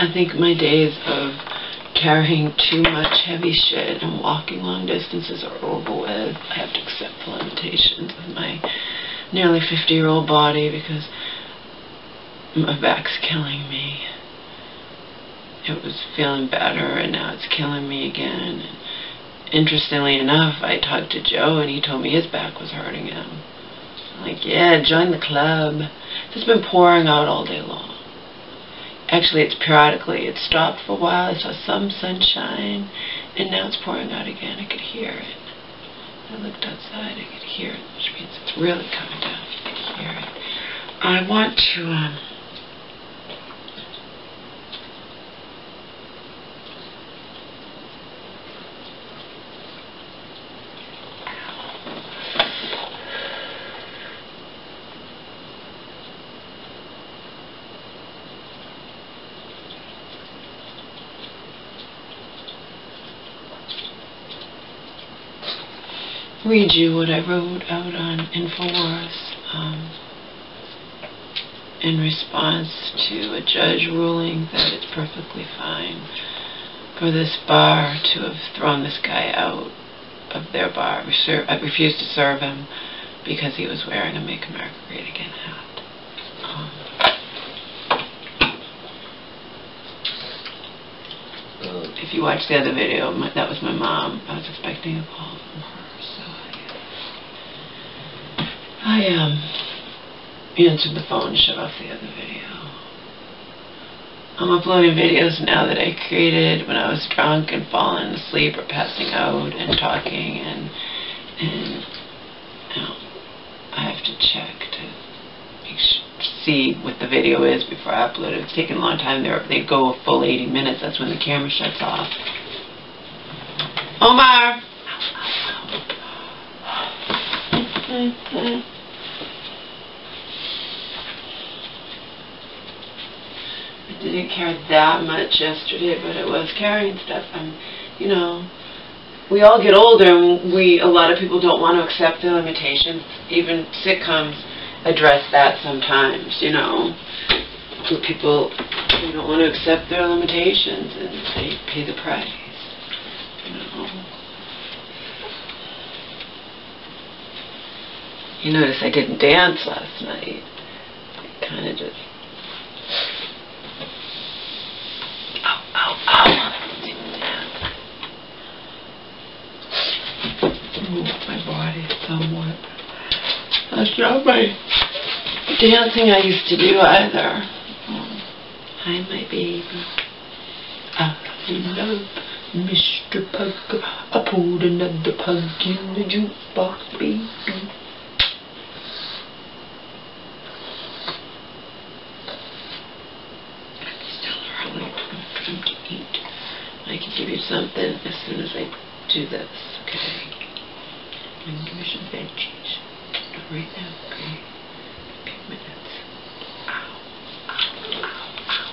I think my days of carrying too much heavy shit and walking long distances are over with. I have to accept the limitations of my nearly 50-year-old body because my back's killing me. It was feeling better and now it's killing me again. And interestingly enough, I talked to Joe and he told me his back was hurting him. I'm like, yeah, join the club. It's been pouring out all day long. Actually, it's periodically. It stopped for a while. I saw some sunshine, and now it's pouring out again. I could hear it. I looked outside. I could hear it, which means it's really coming down. I could hear it. I want to read you what I wrote out on InfoWars in response to a judge ruling that it's perfectly fine for this bar to have thrown this guy out of their bar. I refused to serve him because he was wearing a Make America Great Again hat. If you watch the other video, that was my mom. I was expecting a call from her. I answered the phone and shut off the other video. I'm uploading videos now that I created when I was drunk and falling asleep or passing out and talking, and you know, I have to check to see what the video is before I upload it. It's taking a long time. They go a full 80 minutes. That's when the camera shuts off. Omar! I didn't carry that much yesterday, but I was carrying stuff. You know, we all get older, and a lot of people don't want to accept their limitations. Even sitcoms address that sometimes, you know. People who don't want to accept their limitations, and they pay the price, you know. You notice I didn't dance last night. I kind of just... Didn't dance. Moved my body somewhat. That's not my dancing I used to do either. Hi, my baby. I love Mr. Pug. I pulled another pug in the jukebox, baby. I can give you something as soon as I do this, okay? I'm going to give you some veggies. Right now, okay? A few minutes. Ow, ow, ow, ow.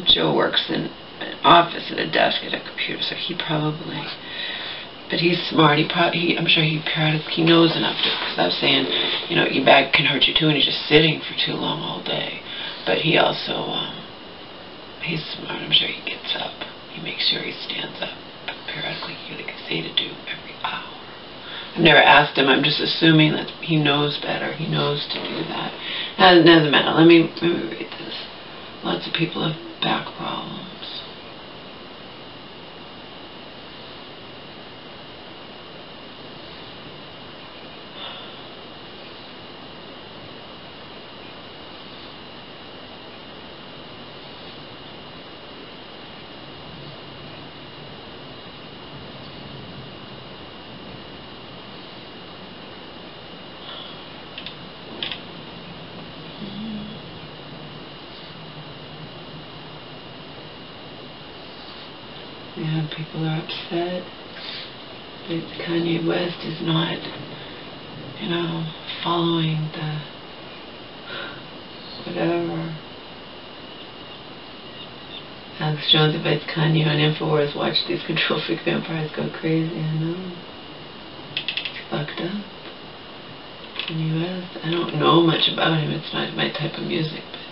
Joe works in an office at a desk at a computer, so he probably... But he's smart. I'm sure he knows enough to, because I was saying, you know, your back can hurt you too, and he's just sitting for too long all day. But he also, he's smart. I'm sure he gets up. He makes sure he stands up periodically, like I say to do every hour. I've never asked him. I'm just assuming that he knows better. He knows to do that. It doesn't matter. Let me read this. Lots of people have back problems. Yeah, people are upset that Kanye West is not, you know, following the whatever. Alex Jones invites Kanye on InfoWars. Watch these control freak vampires go crazy. I know. It's fucked up. In the U.S. I don't know much about him. It's not my type of music, but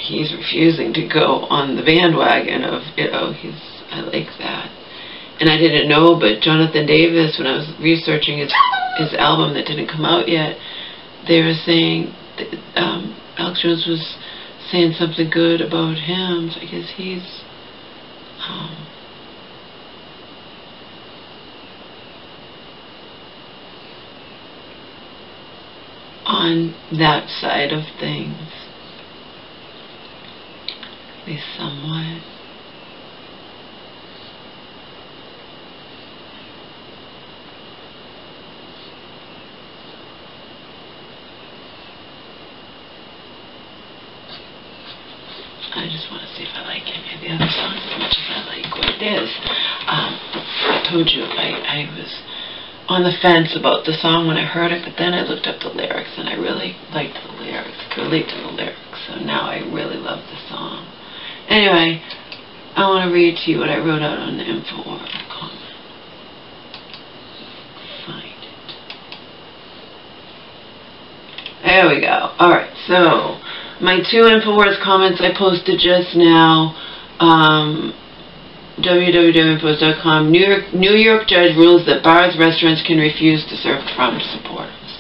he's refusing to go on the bandwagon of, I like that. And I didn't know, but Jonathan Davis, when I was researching his album that didn't come out yet, they were saying that, Alex Jones was saying something good about him. So I guess he's on that side of things, at least somewhat. I just want to see if I like any of the other songs as much as I like what it is. I told you I was on the fence about the song when I heard it, but then I looked up the lyrics and I really liked the lyrics, could relate to the lyrics, so now I really love the song. Anyway, I want to read to you what I wrote out on the InfoWars comment. Find it. There we go. Alright, so my 2 InfoWars comments I posted just now, www.infoWars.com. New York judge rules that bars, restaurants can refuse to serve Trump supporters.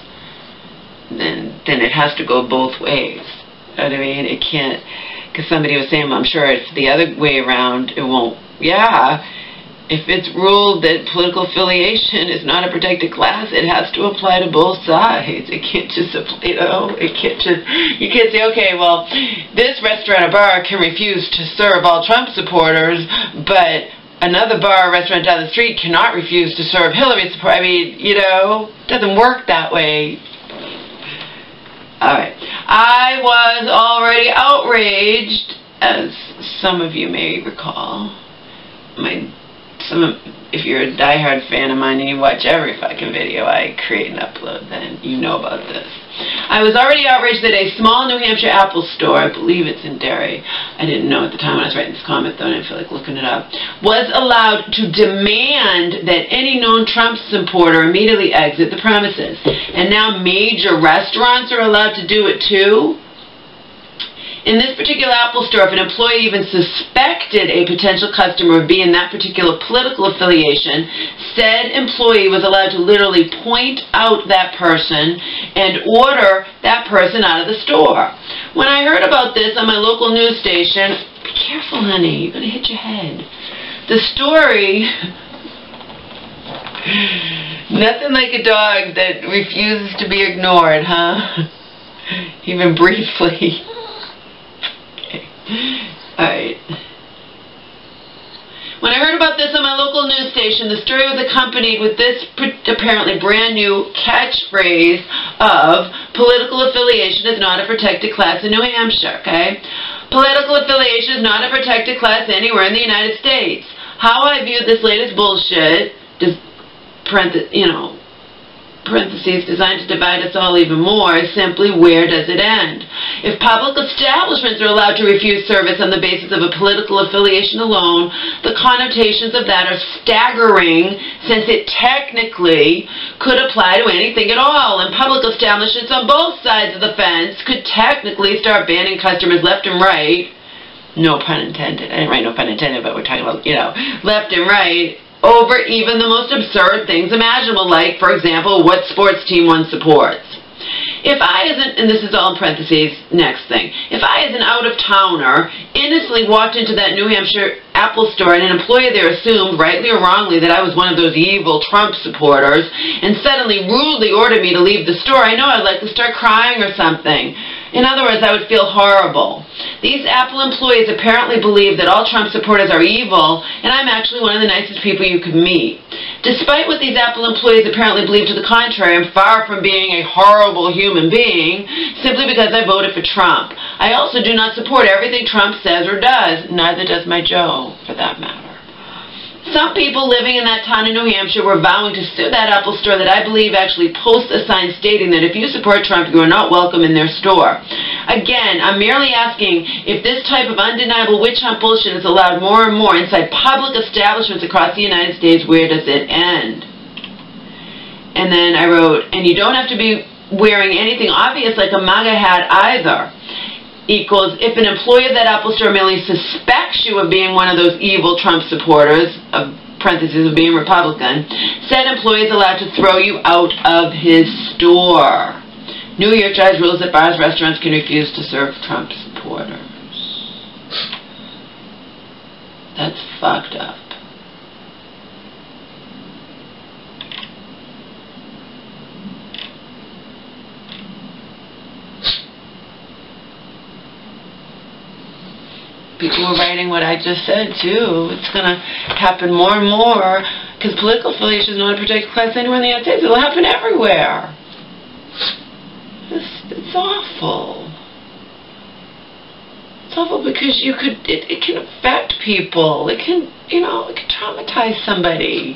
Then it has to go both ways. You know what I mean? It can't, because somebody was saying, well, I'm sure if the other way around, it won't. Yeah. If it's ruled that political affiliation is not a protected class, it has to apply to both sides. It can't just apply, it can't just, you can't say, okay, well, this restaurant or bar can refuse to serve all Trump supporters, but another bar or restaurant down the street cannot refuse to serve Hillary supporters. I mean, it doesn't work that way. Alright. I was already outraged, as some of you may recall. If you're a diehard fan of mine and you watch every fucking video I create and upload, then you know about this. I was already outraged that a small New Hampshire Apple store, I believe it's in Derry, I didn't know at the time when I was writing this comment though, and I didn't feel like looking it up, was allowed to demand that any known Trump supporter immediately exit the premises. And now major restaurants are allowed to do it too? In this particular Apple store, if an employee even suspected a potential customer of being that particular political affiliation, said employee was allowed to literally point out that person and order that person out of the store. When I heard about this on my local news station, be careful, honey, you're going to hit your head. The story, nothing like a dog that refuses to be ignored, huh? Even briefly. Alright. When I heard about this on my local news station, the story was accompanied with this apparently brand new catchphrase of political affiliation is not a protected class in New Hampshire, okay? Political affiliation is not a protected class anywhere in the United States. How I view this latest bullshit, parentheses designed to divide us all even more, is simply where does it end? If public establishments are allowed to refuse service on the basis of a political affiliation alone, the connotations of that are staggering, since it technically could apply to anything at all, and public establishments on both sides of the fence could technically start banning customers left and right. No pun intended. I didn't write no pun intended, but we're talking about, left and right, over even the most absurd things imaginable, like, for example, what sports team one supports. If I, and this is all in parentheses, next thing, if I, as an out-of-towner, innocently walked into that New Hampshire Apple store and an employee there assumed, rightly or wrongly, that I was one of those evil Trump supporters and suddenly rudely ordered me to leave the store, I know I'd like to start crying or something. In other words, I would feel horrible. These Apple employees apparently believe that all Trump supporters are evil, and I'm actually one of the nicest people you could meet. Despite what these Apple employees apparently believe to the contrary, I'm far from being a horrible human being, simply because I voted for Trump. I also do not support everything Trump says or does, neither does my Joe, for that matter. Some people living in that town in New Hampshire were vowing to sue that Apple store that I believe actually posts a sign stating that if you support Trump, you are not welcome in their store. Again, I'm merely asking if this type of undeniable witch hunt bullshit is allowed more and more inside public establishments across the United States, where does it end? And then I wrote, and you don't have to be wearing anything obvious like a MAGA hat either. Equals, if an employee of that Apple store merely suspects you of being one of those evil Trump supporters, of parentheses, of being Republican, said employee is allowed to throw you out of his store. New York judge rules that bars, restaurants can refuse to serve Trump supporters. That's fucked up. People are writing what I just said, too. It's going to happen more and more, because political affiliation is not a protected class anywhere in the United States. It will happen everywhere. It's awful. It's awful because it can affect people. It can, it can traumatize somebody.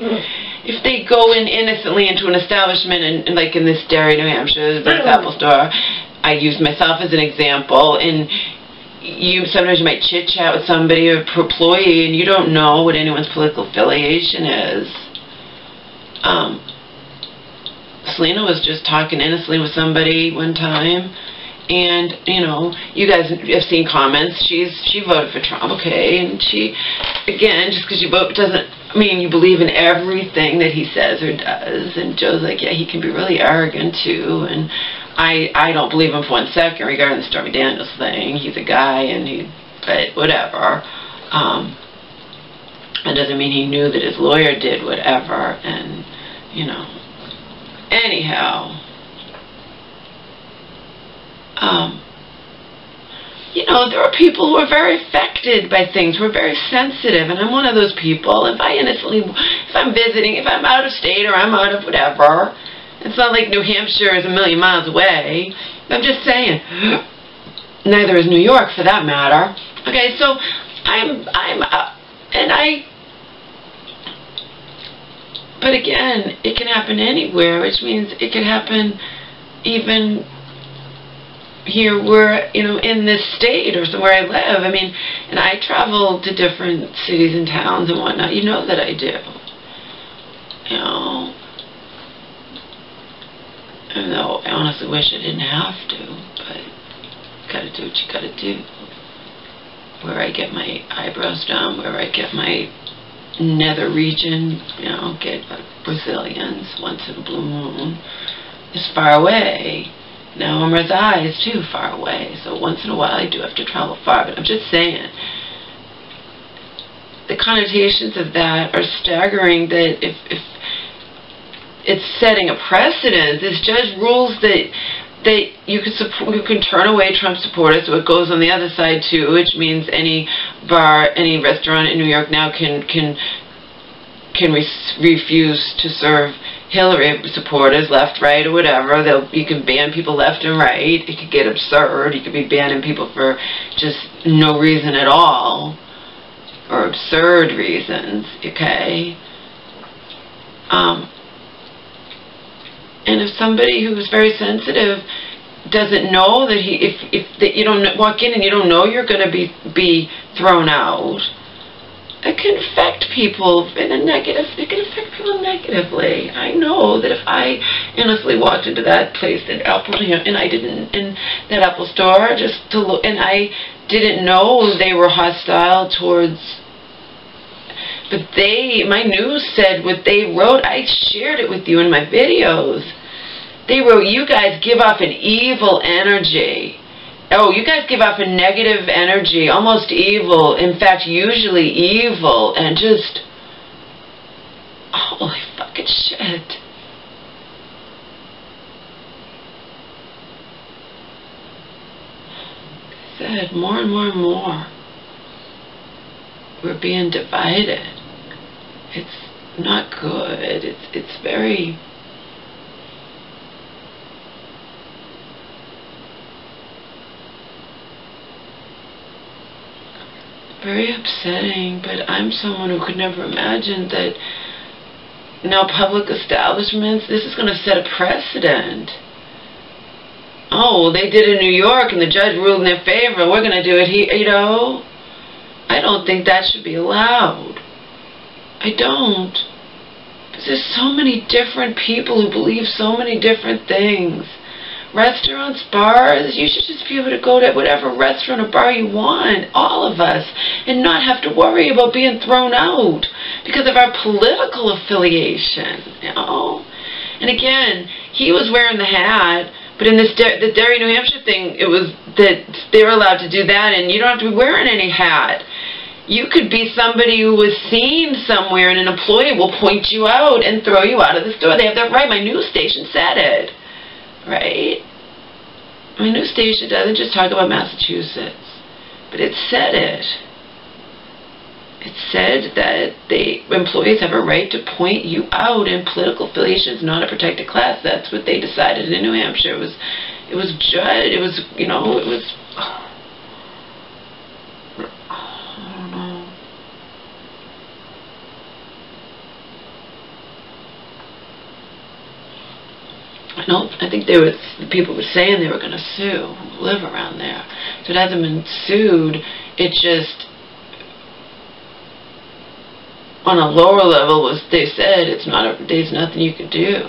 If they go in innocently into an establishment, and like in this dairy, New Hampshire, this Apple store, I use myself as an example, and sometimes you might chit-chat with somebody or employee and you don't know what anyone's political affiliation is. Selena was just talking innocently with somebody one time, and you guys have seen comments. She voted for Trump, okay, and she, again, just because you vote doesn't mean you believe in everything that he says or does. And Joe's like, yeah, he can be really arrogant too, and I don't believe him for 1 second regarding the Stormy Daniels thing. He's a guy, but whatever. That doesn't mean he knew that his lawyer did whatever, and, anyhow. There are people who are very affected by things, who are very sensitive, and I'm one of those people. If I'm visiting, if I'm out of state or I'm out of whatever, it's not like New Hampshire is a million miles away. I'm just saying. Neither is New York, for that matter. Okay, so but again, it can happen anywhere, which means it can happen even here where, in this state or somewhere I live. I mean, and I travel to different cities and towns and whatnot. You know that I do. Even though I honestly wish I didn't have to, but you gotta do what you gotta do. Where I get my eyebrows done, where I get my nether region, get Brazilians once in a blue moon, is far away. Now I'm resides too far away, so once in a while I do have to travel far, but I'm just saying, the connotations of that are staggering, that if it's setting a precedent. This judge rules that you can turn away Trump supporters, so it goes on the other side too, which means any bar, any restaurant in New York now can refuse to serve Hillary supporters, left, right, or whatever. You can ban people left and right. It could get absurd. You could be banning people for just no reason at all, or absurd reasons. Okay. And if somebody who's very sensitive doesn't know that that you don't walk in and you don't know you're going to be thrown out, it can affect people in a negative. It can affect people negatively. I know that if I innocently walked into that place in Apple, and I didn't in that Apple store just to look, and I didn't know they were hostile towards. But my news said what they wrote. I shared it with you in my videos. They wrote, you guys give off an evil energy. Oh, you guys give off a negative energy, almost evil. In fact, usually evil, and just, holy fucking shit. I said, more and more and more, we're being divided. It's not good. It's very... very upsetting, but I'm someone who could never imagine that now public establishments, this is going to set a precedent. Oh, well, they did it in New York and the judge ruled in their favor. We're going to do it here, you know. I don't think that should be allowed. I don't. Because there's so many different people who believe so many different things. Restaurants, bars, you should just be able to go to whatever restaurant or bar you want, all of us, and not have to worry about being thrown out because of our political affiliation, you know. And again, he was wearing the hat, but in this the Derry, New Hampshire thing, it was that they were allowed to do that, and you don't have to be wearing any hat. You could be somebody who was seen somewhere, and an employee will point you out and throw you out of the store. They have that right. My news station said it. Right? My news station doesn't just talk about Massachusetts, but it said it. It said that employees have a right to point you out, and political affiliation is not a protected class. That's what they decided in New Hampshire. It was judged. It was, you know, it was. I don't know. No, I think the people were saying they were going to sue who live around there. So it hasn't been sued. It just, on a lower level, they said there's nothing you can do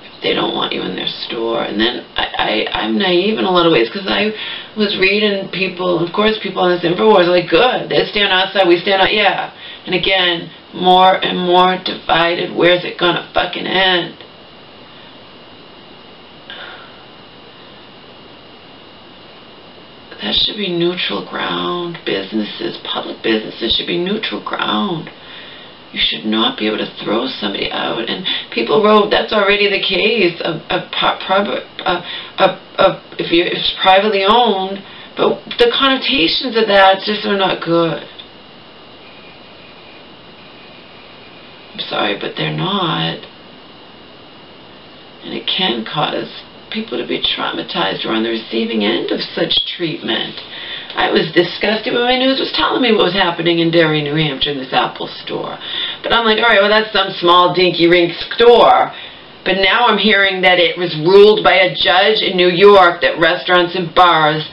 if they don't want you in their store. And then I'm naive in a lot of ways, because I was reading people, of course, people on this InfoWars are like, good, they stand outside, we stand out, yeah. And again, more and more divided. Where's it going to fucking end? That should be neutral ground. Businesses, public businesses should be neutral ground. You should not be able to throw somebody out. And people wrote, that's already the case if it's privately owned. But the connotations of that just are not good. I'm sorry, but they're not. And it can cause people to be traumatized or on the receiving end of such treatment. I was disgusted when my news was telling me what was happening in Derry, New Hampshire, in this Apple store. But I'm like, all right, well, that's some small dinky-rink store. But now I'm hearing that it was ruled by a judge in New York that restaurants and bars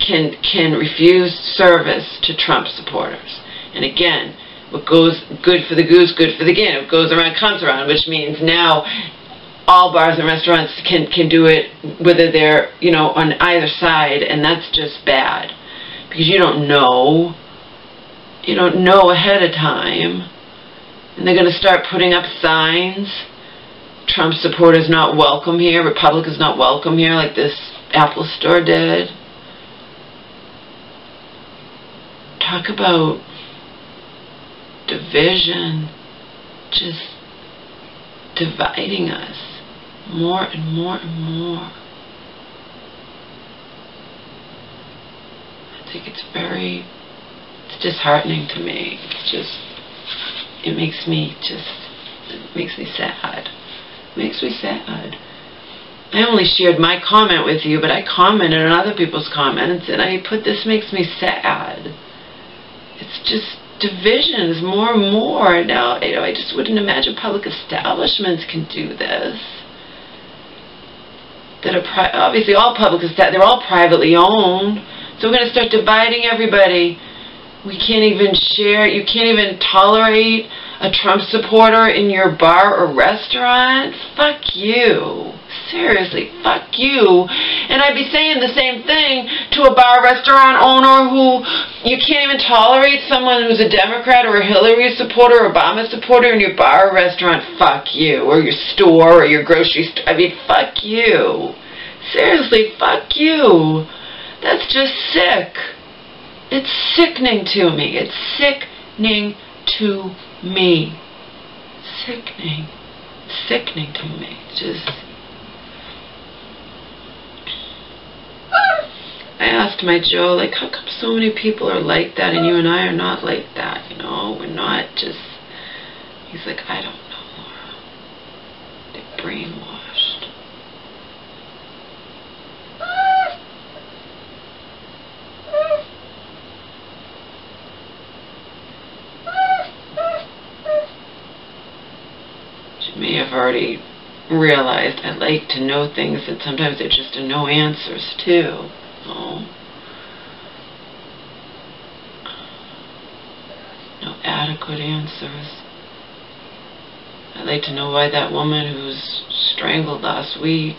can refuse service to Trump supporters. And again, what goes good for the goose, good for the gander. What goes around comes around, which means now all bars and restaurants can do it, whether they're, you know, on either side, and that's just bad. Because you don't know ahead of time. And they're going to start putting up signs, Trump supporters not welcome here, Republicans not welcome here, like this Apple store did. Talk about division, just dividing us more and more and more. I think it's disheartening to me. It makes me sad. It makes me sad. I only shared my comment with you, but I commented on other people's comments, and I put, this makes me sad. It's just division is more and more. Now, you know, I just wouldn't imagine public establishments can do this. That are obviously all public establishments, they're all privately owned. So we're going to start dividing everybody. We can't even share, you can't even tolerate a Trump supporter in your bar or restaurant. Fuck you. Seriously, fuck you. And I'd be saying the same thing to a bar restaurant owner who, you can't even tolerate someone who's a Democrat or a Hillary supporter or Obama supporter in your bar or restaurant. Fuck you. Or your store or your grocery store. I mean, fuck you. Seriously, fuck you. That's just sick. It's sickening to me. It's sickening to me. Sickening. Sickening to me. Just... I asked my Joe, like, how come so many people are like that and you and I are not like that, you know? We're not just... He's like, I don't know, Laura. They're brainwashed. already realized I like to know things that sometimes they're just no answers to. No adequate answers. I'd like to know why that woman who was strangled last week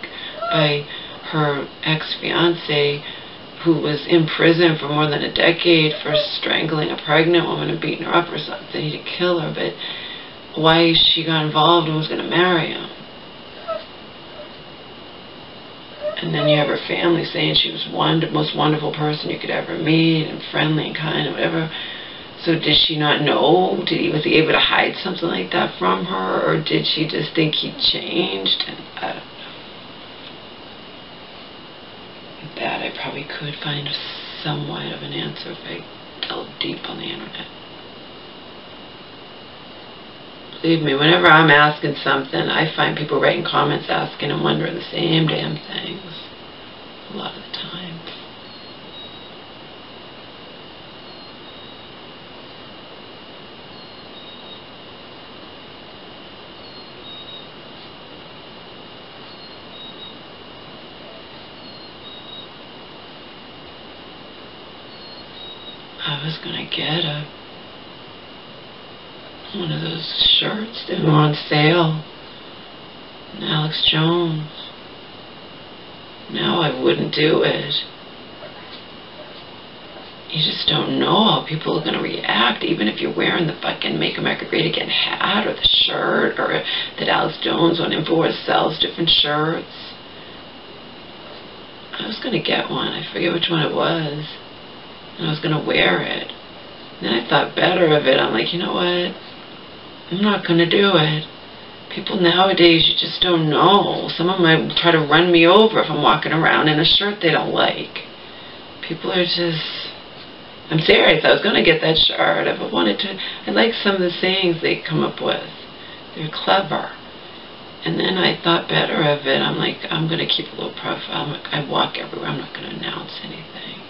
by her ex-fiance, who was in prison for more than a decade for strangling a pregnant woman and beating her up or something. He didn't kill her, but why she got involved and was going to marry him. And then you have her family saying she was the most wonderful person you could ever meet, and friendly and kind and whatever. So did she not know? Was he able to hide something like that from her? Or did she just think he changed? And I don't know. That I probably could find somewhat of an answer if I delved deep on the internet. Believe me, whenever I'm asking something, I find people writing comments asking and wondering the same damn things a lot of the time. I was going to get one of those shirts that were on sale, and Alex Jones. Now I wouldn't do it. You just don't know how people are going to react, even if you're wearing the fucking Make America Great Again hat or the shirt, or that Alex Jones on InfoWars sells different shirts. I was going to get one. I forget which one it was. And I was going to wear it. Then I thought better of it. I'm like, you know what? I'm not going to do it. People nowadays, you just don't know. Someone might try to run me over if I'm walking around in a shirt they don't like. People are just... I'm serious. I was going to get that shirt. I like some of the sayings they come up with. They're clever. And then I thought better of it. I'm like, I'm going to keep a low profile. I walk everywhere. I'm not going to announce anything.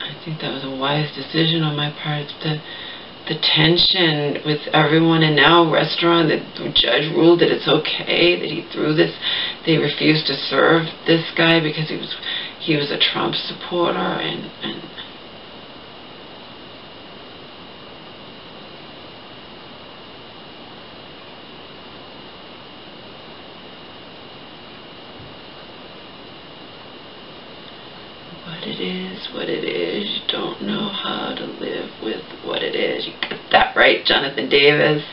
I think that was a wise decision on my part. The tension with everyone, and now restaurant, the judge ruled that it's okay that he threw this. They refused to serve this guy because he was a Trump supporter, and what it is. You don't know how to live with what it is. You got that right, Jonathan Davis.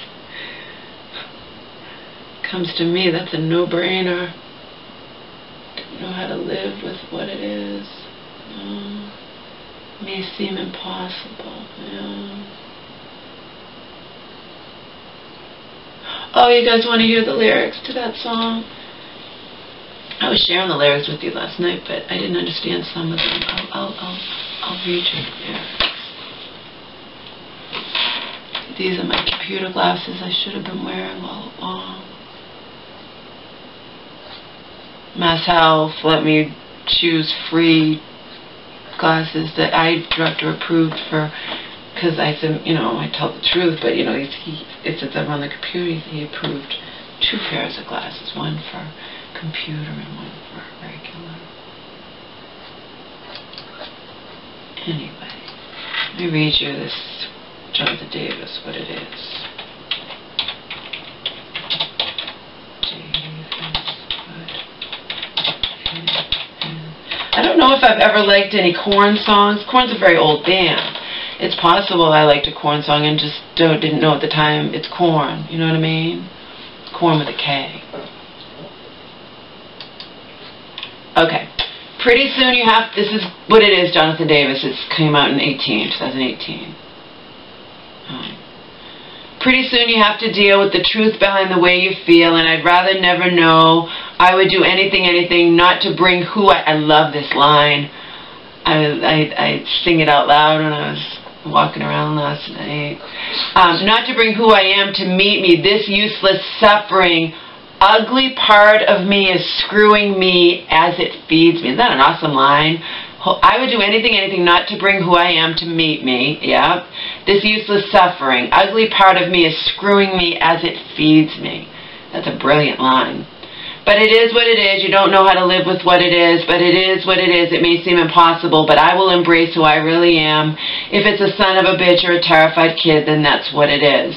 Comes to me, that's a no-brainer. Don't know how to live with what it is. No. May seem impossible. Yeah. Oh, you guys want to hear the lyrics to that song? I was sharing the lyrics with you last night, but I didn't understand some of them. I'll read you the lyrics. These are my computer glasses I should have been wearing all along. Mass Health let me choose free glasses that I director approved for, because I said, you know, I tell the truth, but you know, since I'm on the computer, he approved 2 pairs of glasses, one for computer and one for regular. Anyway, let me read you this Jonathan Davis, what it is. I don't know if I've ever liked any Korn songs. Korn's a very old band. It's possible I liked a Korn song and just didn't know at the time it's Korn. You know what I mean? Korn with a K. Okay. Pretty soon you have, this is what it is, Jonathan Davis. It came out in 2018. Pretty soon you have to deal with the truth behind the way you feel, and I'd rather never know. I would do anything not to bring who I love this line. I sing it out loud when I was walking around last night. Not to bring who I am to meet me. This useless suffering, ugly part of me is screwing me as it feeds me. Isn't that an awesome line? I would do anything not to bring who I am to meet me. Yeah. This useless suffering, ugly part of me is screwing me as it feeds me. That's a brilliant line. But it is what it is. You don't know how to live with what it is, but it is what it is. It may seem impossible, but I will embrace who I really am. If it's a son of a bitch or a terrified kid, then that's what it is.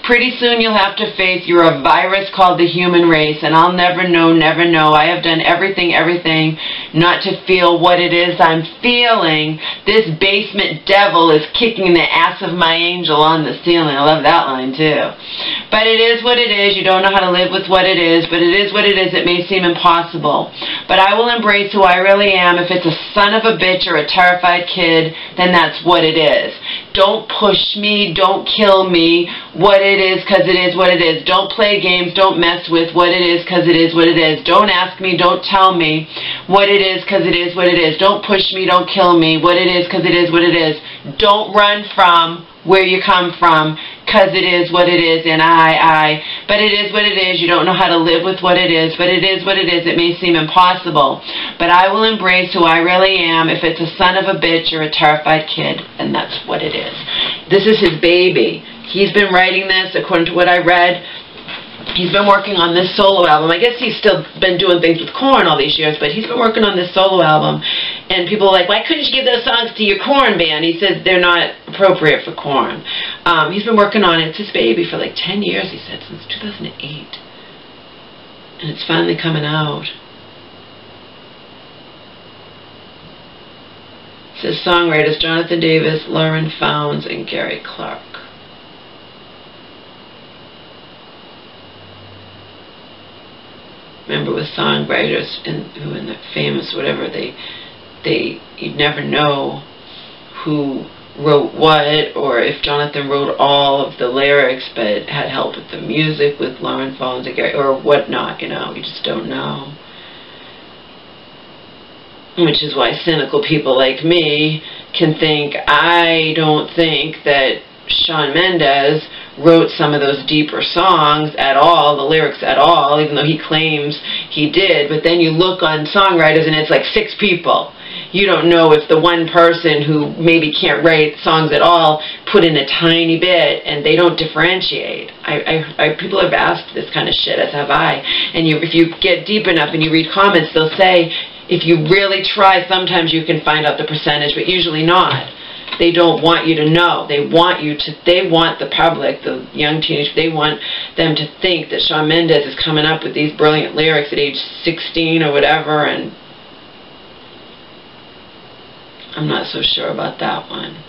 Pretty soon you'll have to face you're a virus called the human race, and I'll never know, never know. I have done everything not to feel what it is I'm feeling. This basement devil is kicking the ass of my angel on the ceiling. I love that line too. But it is what it is. You don't know how to live with what it is, but it is what it is. It may seem impossible. But I will embrace who I really am. If it's a son of a bitch or a terrified kid, then that's what it is. Don't push me. Don't kill me. What it is, because it is what it is. Don't play games. Don't mess with what it is, because it is what it is. Don't ask me. Don't tell me what it is, because it is what it is. Don't push me. Don't kill me. What it is, because it is what it is. Don't run from where you come from, because it is what it is, and but it is what it is. You don't know how to live with what it is, but it is what it is. It may seem impossible, but I will embrace who I really am. If it's a son of a bitch or a terrified kid, and that's what it is. This is his baby. He's been writing this, according to what I read. He's been working on this solo album. I guess he's still been doing things with Korn all these years, but he's been working on this solo album. And people are like, why couldn't you give those songs to your Korn band? He said they're not appropriate for Korn. He's been working on it. It's his baby for like 10 years, he said, since 2008. And it's finally coming out. It says songwriters Jonathan Davis, Lauren Founds, and Gary Clark. Remember, with songwriters who in the famous whatever, you'd never know who wrote what, or if Jonathan wrote all of the lyrics but had help with the music with Lauren Founds or whatnot. You know, you just don't know. Which is why cynical people like me can think, I don't think that Shawn Mendes wrote some of those deeper songs at all, the lyrics at all, even though he claims he did. But then you look on songwriters and it's like 6 people. You don't know if the one person who maybe can't write songs at all put in a tiny bit, and they don't differentiate. People have asked this kind of shit, as have I. And if you get deep enough and you read comments, they'll say, if you really try, sometimes you can find out the percentage, but usually not. They don't want you to know. They want the public, the young teenagers, they want them to think that Shawn Mendes is coming up with these brilliant lyrics at age 16 or whatever, and I'm not so sure about that one.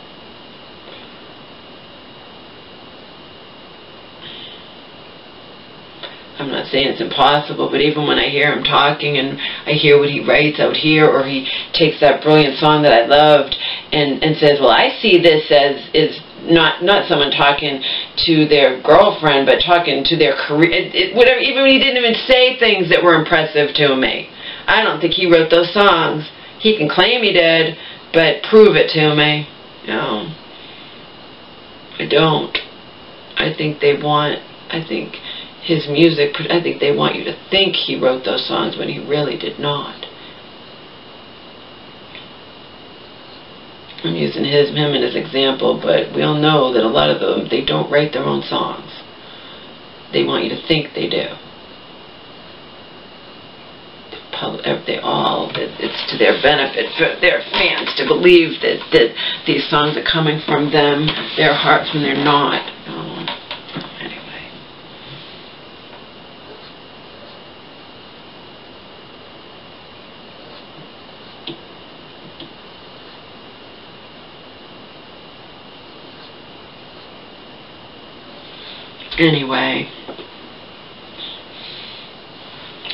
I'm not saying it's impossible, but even when I hear him talking and I hear what he writes out here, or he takes that brilliant song that I loved and says, well, I see this as is not someone talking to their girlfriend, but talking to their career, whatever. Even when he didn't even say things that were impressive to me. I don't think he wrote those songs. He can claim he did, but prove it to me. No, I don't. I think his music, I think they want you to think he wrote those songs when he really did not. I'm using him as an example, but we all know that a lot of them, they don't write their own songs. They want you to think they do. It's to their benefit for their fans to believe that these songs are coming from them, their hearts, when they're not. Anyway,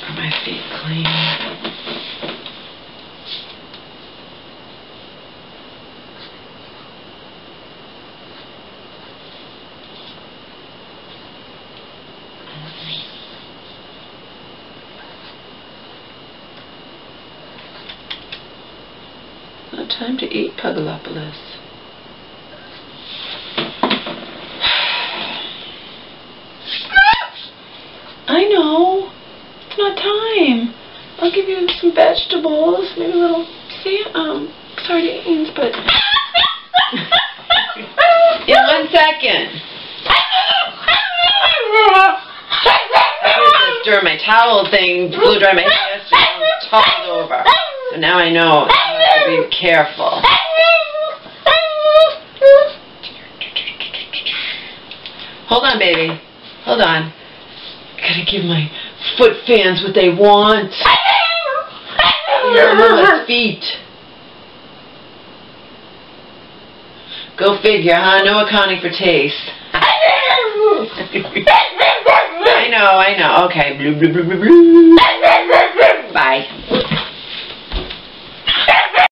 are my feet clean? Not time to eat, Pugalopolis. I know. It's not time. I'll give you some vegetables, maybe a little see sardines, but in 1 second. I did this during my towel thing, blew dry my hair yesterday, and it toppled over. So now I know I have to be careful. Hold on, baby. Hold on. Gotta give my foot fans what they want. Mama's feet. Go figure, huh? No accounting for taste. I know. Okay. Blue, blue, blue, blue, blue.